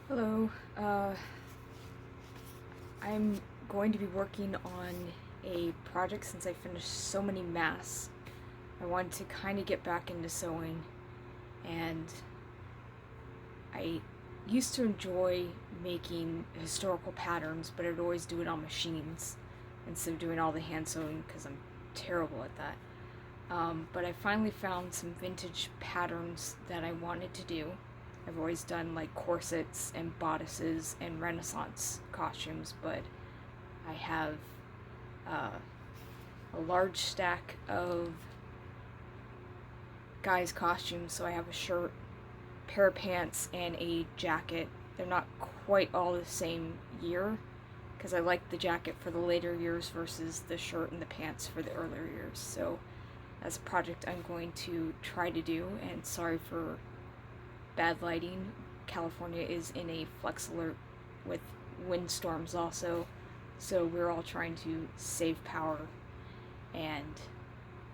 Hello. I'm going to be working on a project since I finished so many masks. I wanted to kind of get back into sewing, and I used to enjoy making historical patterns, but I'd always do it on machines instead of doing all the hand sewing because I'm terrible at that. But I finally found some vintage patterns that I wanted to do. I've always done like corsets and bodices and Renaissance costumes, but I have uh, a large stack of guys' costumes. So I have a shirt, pair of pants, and a jacket. They're not quite all the same year because I like the jacket for the later years versus the shirt and the pants for the earlier years. So that's a project I'm going to try to do, and sorry for bad lighting. California is in a flex alert with windstorms also, so we're all trying to save power, and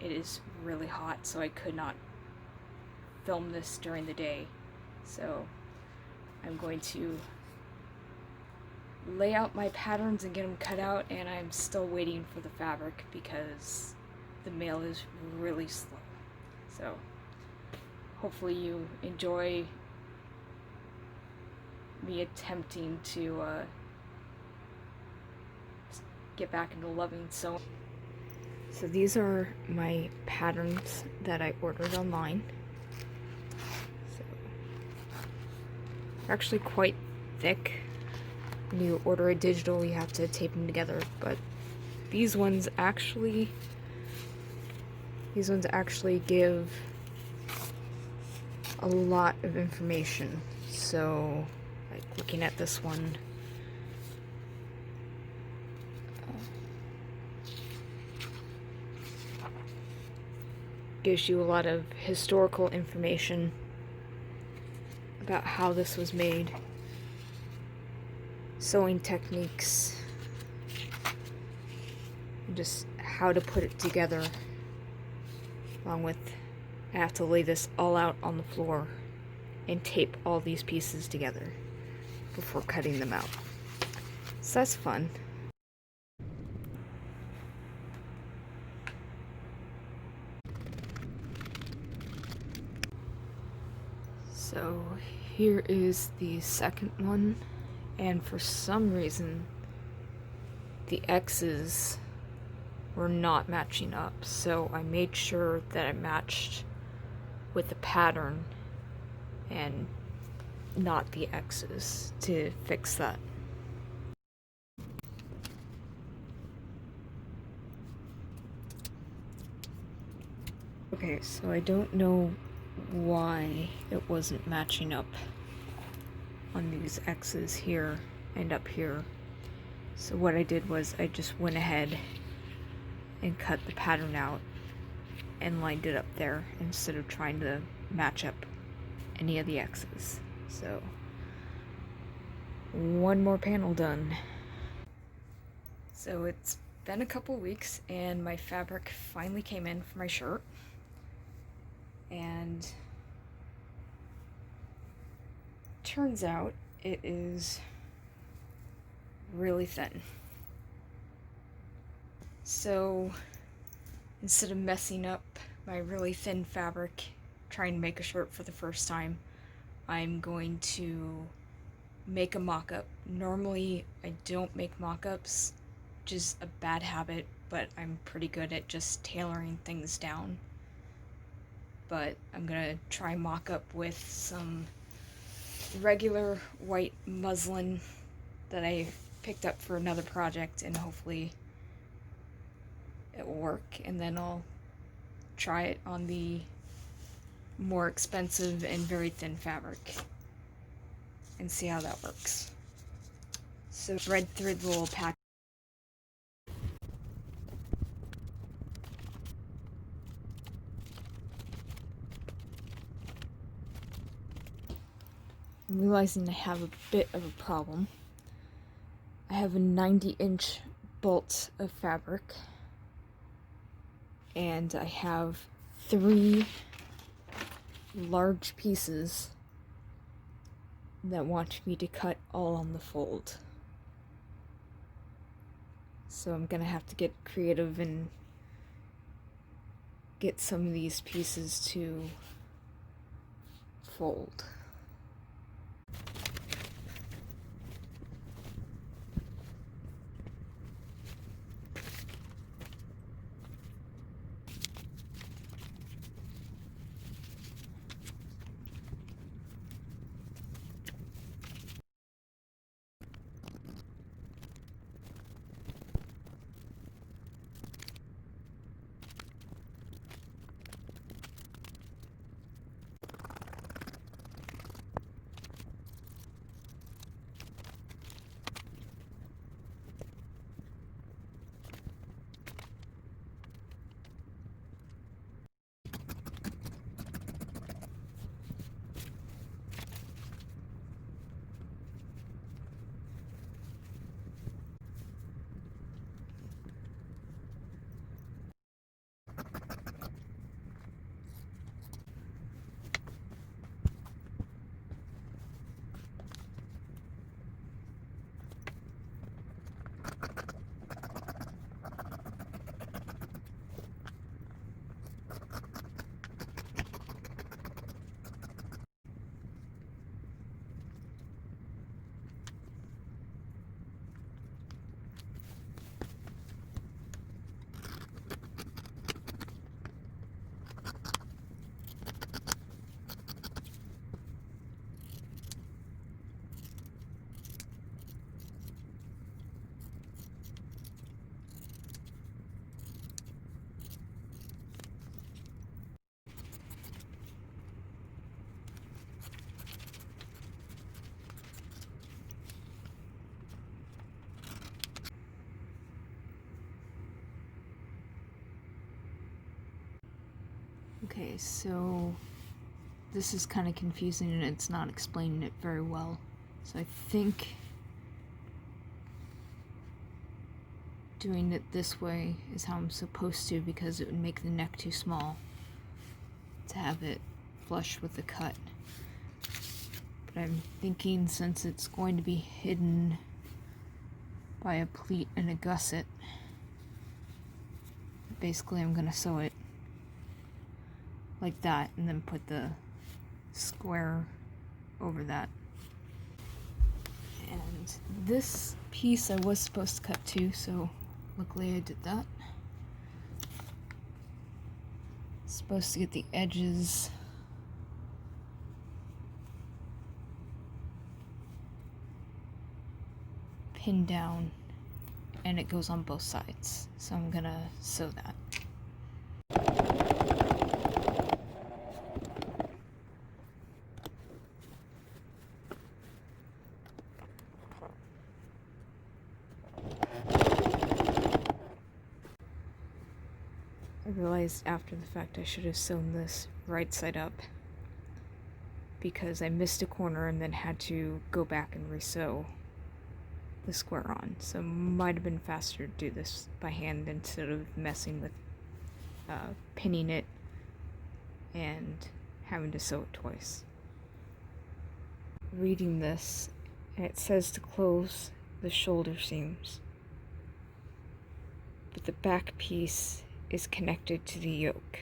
it is really hot, so I could not film this during the day. So I'm going to lay out my patterns and get them cut out, and I'm still waiting for the fabric because the mail is really slow. So hopefully you enjoy me attempting to get back into loving sewing. So these are my patterns that I ordered online. So they're actually quite thick. When you order a digital, you have to tape them together, but these ones actually give a lot of information. So like looking at this one, gives you a lot of historical information about how this was made, sewing techniques, and just how to put it together, along with I have to lay this all out on the floor and tape all these pieces together before cutting them out. So that's fun. So here is the second one, and for some reason the X's were not matching up, so I made sure that I matched with the pattern and not the X's to fix that. Okay, so I don't know why it wasn't matching up on these X's here and up here. So what I did was I just went ahead and cut the pattern out and lined it up there instead of trying to match up any of the X's. So one more panel done. So it's been a couple weeks and my fabric finally came in for my shirt, and turns out it is really thin. So instead of messing up my really thin fabric trying to make a shirt for the first time, I'm going to make a mock-up. Normally I don't make mock-ups, which is a bad habit, but I'm pretty good at just tailoring things down. But I'm gonna try mock-up with some regular white muslin that I picked up for another project, and hopefully it will work, and then I'll try it on the more expensive and very thin fabric and see how that works. So read through the little pack. I'm realizing I have a bit of a problem. I have a 90-inch bolt of fabric, and I have 3 large pieces that want me to cut all on the fold. So I'm gonna have to get creative and get some of these pieces to fold. Okay, so this is kind of confusing and it's not explaining it very well. So I think doing it this way is how I'm supposed to, because it would make the neck too small to have it flush with the cut. But I'm thinking, since it's going to be hidden by a pleat and a gusset, basically I'm gonna sew it like that and then put the square over that. And this piece I was supposed to cut too, so luckily I did that. Supposed to get the edges pinned down, and it goes on both sides, so I'm gonna sew that. I realized after the fact I should have sewn this right side up, because I missed a corner and then had to go back and resew the square on. So it might have been faster to do this by hand instead of messing with pinning it and having to sew it twice. Reading this, and it says to close the shoulder seams, but the back piece is connected to the yoke.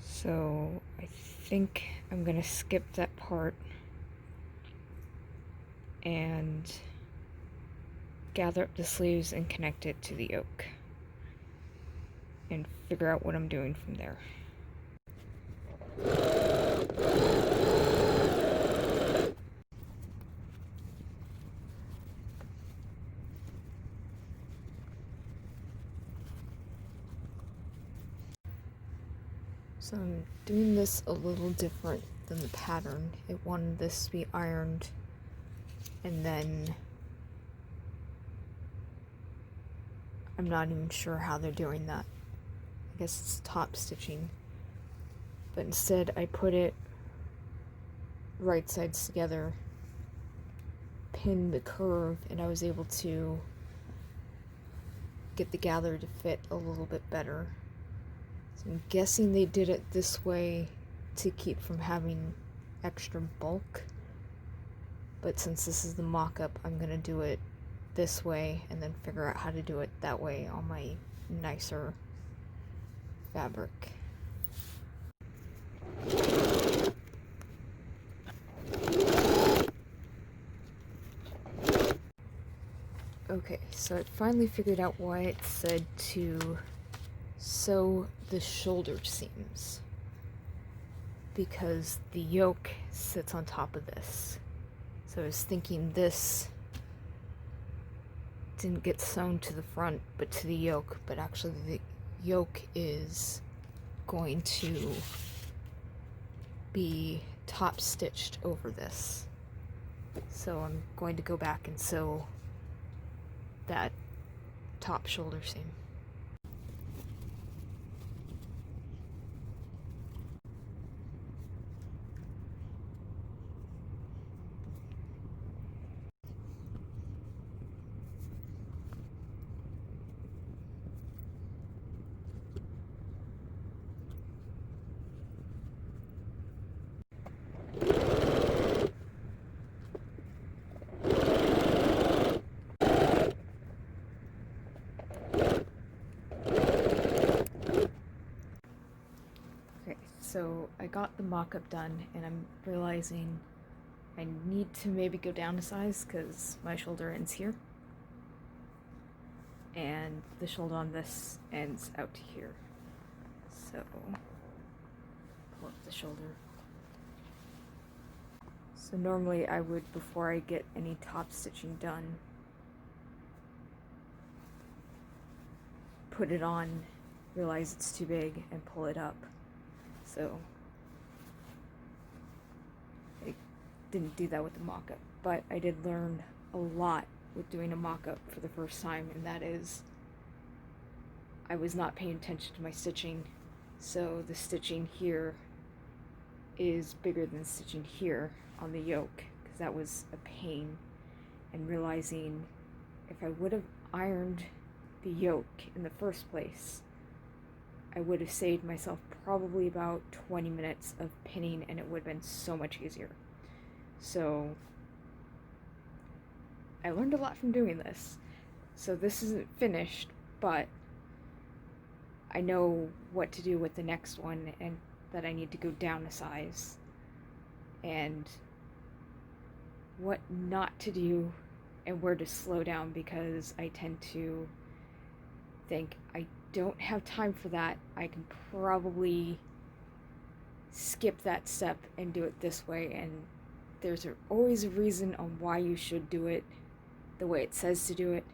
So I think I'm gonna skip that part and gather up the sleeves and connect it to the yoke and figure out what I'm doing from there. So I'm doing this a little different than the pattern. It wanted this to be ironed and then I'm not even sure how they're doing that. I guess it's top stitching. But instead I put it right sides together, pinned the curve, and I was able to get the gather to fit a little bit better. So I'm guessing they did it this way to keep from having extra bulk. But since this is the mock-up, I'm gonna do it this way and then figure out how to do it that way on my nicer fabric. Okay, so I finally figured out why it said to sew the shoulder seams. Because the yoke sits on top of this. So I was thinking this didn't get sewn to the front, but to the yoke, but actually the yoke is going to be top stitched over this. So I'm going to go back and sew that top shoulder seam. So I got the mock-up done, and I'm realizing I need to maybe go down a size because my shoulder ends here. And the shoulder on this ends out to here. So, pull up the shoulder. So normally I would, before I get any top stitching done, put it on, realize it's too big, and pull it up. So I didn't do that with the mock-up, but I did learn a lot with doing a mock-up for the first time, and that is I was not paying attention to my stitching, so the stitching here is bigger than stitching here on the yoke, because that was a pain, and realizing if I would have ironed the yoke in the first place, I would have saved myself probably about 20 minutes of pinning, and it would have been so much easier. So I learned a lot from doing this. So this isn't finished, but I know what to do with the next one, and that I need to go down a size, and what not to do and where to slow down, because I tend to think I don't have time for that. I can probably skip that step and do it this way, and there's always a reason on why you should do it the way it says to do it.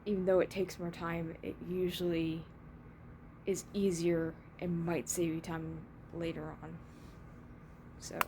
Even though it takes more time, it usually is easier and might save you time later on. So